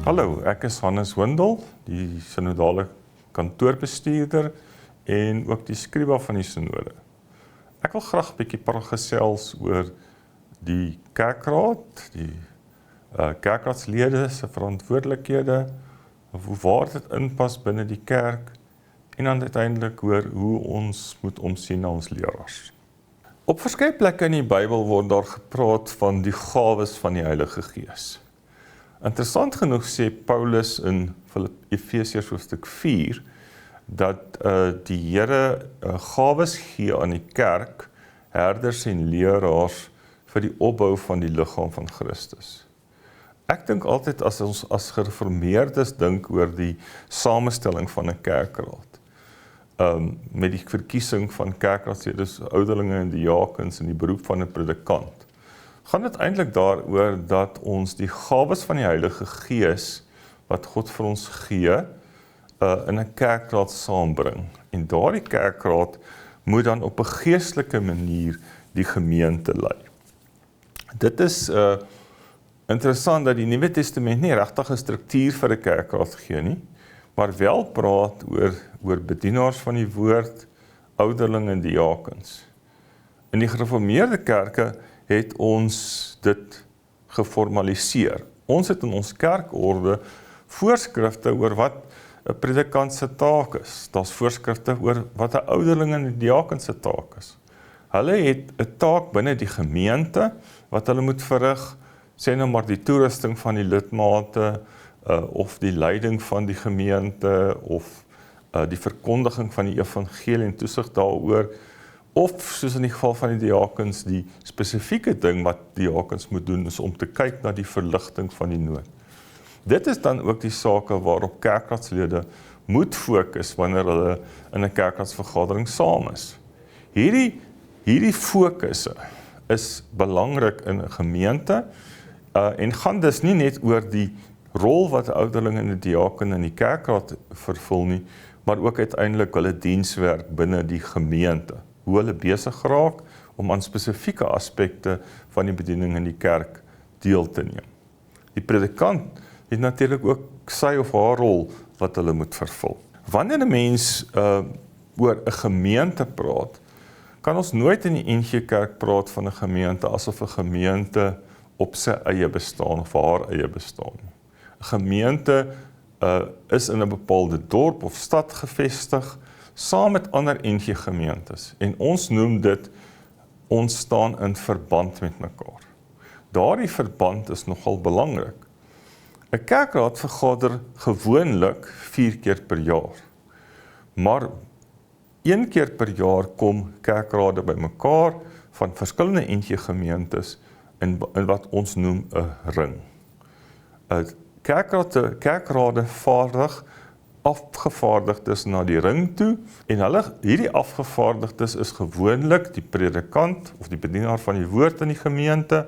Hallo, ek is Hannes Windel, die synodale kantoorbestuurder en ook die skrywer van die synode. Ek wil graag 'n bietjie gesels oor die kerkraad, die kerkraadslede se verantwoordelikhede, waar dit inpas binne die kerk en dan uiteindelik oor hoe ons moet omsien na ons leraars. Op verskeie plekke in die Bybel word daar gepraat van die gawes van die Heilige Gees. Interessant genoeg sê Paulus in Efesiërs hoofstuk 4 dat die Here gawes gee aan die kerk, herders en leraars vir die opbou van die liggaam van Christus. Ek dink altyd as ons as gereformeerdes dink oor die samestelling van 'n kerkraad, met die verkiesing van kerkraadslede, ouderlinge en diakens en die beroep van 'n predikant, gaan dit eintlik daaroor dat ons die gawes van die Heilige Gees wat God vir ons gee, in 'n kerkraad saambring. En daardie kerkraad moet dan op 'n geestelike manier die gemeente lei. Dit is interessant dat die Nuwe Testament nie regtig 'n struktuur vir 'n kerkraad gee nie, maar wel praat oor bedienaars van die woord, ouderlinge en diakens. In die gereformeerde kerke het ons dit geformaliseer. Ons het in ons kerkorde voorskrifte oor wat 'n predikant se taak is. Daar's voorskrifte oor wat 'n ouderling en 'n diaken se taak is. Hulle het 'n taak binne die gemeente wat hulle moet verrig, sê nou maar die toerusting van die lidmate, of die leiding van die gemeente, of die verkondiging van die evangelie en toesig daaroor, of soos in die geval van die diakens, die spesifieke ding wat diakens moet doen, is om te kyk na die verligting van die nood. Dit is dan ook die sake waarop kerkraadslede moet fokus wanneer hulle in 'n kerkraadsvergadering saam is. Hierdie fokusse is belangrik in 'n gemeente, en gaan dus nie net oor die rol wat 'n ouderling en 'n diaken in die kerkraad vervul nie, maar ook uiteindelik hulle dienswerk binne die gemeente. Hoe hulle besig raak om aan spesifieke aspekte van die bediening in die kerk deel te neem. Die predikant het natuurlik ook sy of haar rol wat hulle moet vervul. Wanneer 'n mens oor 'n gemeente praat, kan ons nooit in die NG Kerk praat van 'n gemeente asof 'n gemeente op sy eie bestaan of haar eie bestaan. 'n Gemeente is in 'n bepaalde dorp of stad gevestig, saam met ander NG gemeentes. En ons noem dit, ons staan in verband met mekaar. Daardie verband is nogal belangrik. 'n Kerkraad vergader gewoonlik 4 keer per jaar. Maar 1 keer per jaar kom kerkrade bymekaar van verskillende NG gemeentes in wat ons noem 'n ring. Kerkrade vaardig afgevaardigdes na die ring toe, en hierdie afgevaardigdes is gewoonlik die predikant of die bedienaar van die woord in die gemeente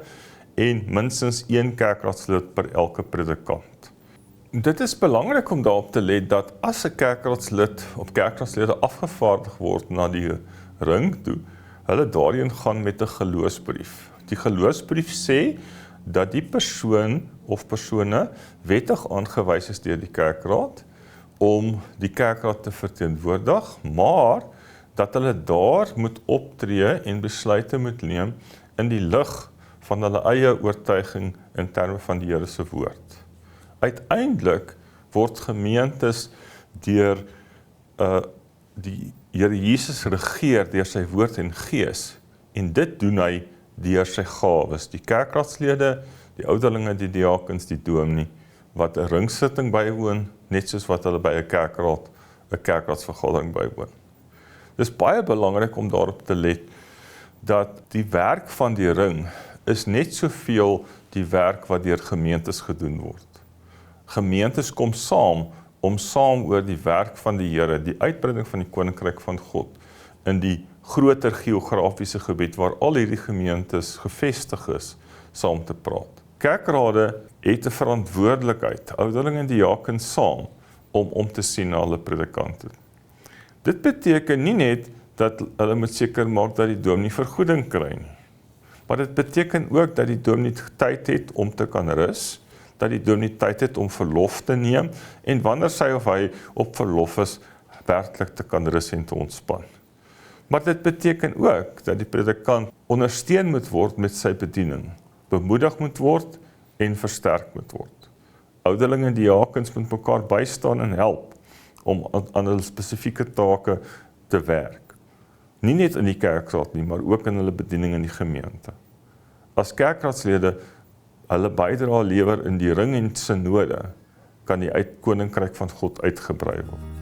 en minstens 1 kerkraadslid per elke predikant. Dit is belangrik om daarop te let dat as 'n kerkraadslid of kerkraadslede afgevaardig word na die ring toe, hulle daarheen gaan met 'n geloofsbrief. Die geloofsbrief sê dat die persoon of persone wettig aangewys is deur die kerkraad om die kerkraad te verteenwoordig, maar dat hulle daar moet optree en besluite moet neem in die lig van hulle eie oortuiging in terme van die Here se woord. Uiteindelik word gemeentes deur die Here Jesus regeer deur sy woord en gees, en dit doen hy deur sy gawes, die kerkraadslede, die ouderlinge, die diakens, die dominee, wat 'n ringsitting bywoon, net soos wat hulle by 'n kerkraadsvergadering bywoon. Dis baie belangrik om daarop te let, dat die werk van die ring is net soveel die werk wat deur gemeentes gedoen word. Gemeentes kom saam om saam oor die werk van die Here, die uitbreiding van die koninkryk van God, in die groter geografiese gebied waar al hierdie gemeentes gevestig is, saam te praat. Kerkrade het 'n verantwoordelikheid, ouderlinge en diakens saam, om te sien na hulle predikante. Dit beteken nie net dat hulle moet seker maak dat die dominee vergoeding kry nie, maar dit beteken ook dat die dominee tyd het om te kan rus, dat die dominee tyd het om verlof te neem en wanneer sy of hy op verlof is, werklik te kan rus en te ontspan. Maar dit beteken ook dat die predikant ondersteun moet word met sy bediening, bemoedig moet word en versterk moet word. Ouderlinge en diakens moet mekaar bystaan en help om aan hulle spesifieke take te werk. Nie net in die kerkraad nie, maar ook in hulle bediening in die gemeente. As kerkraadslede hulle bydrae lewer in die ring en synode, kan die koninkryk van God uitgebrei word.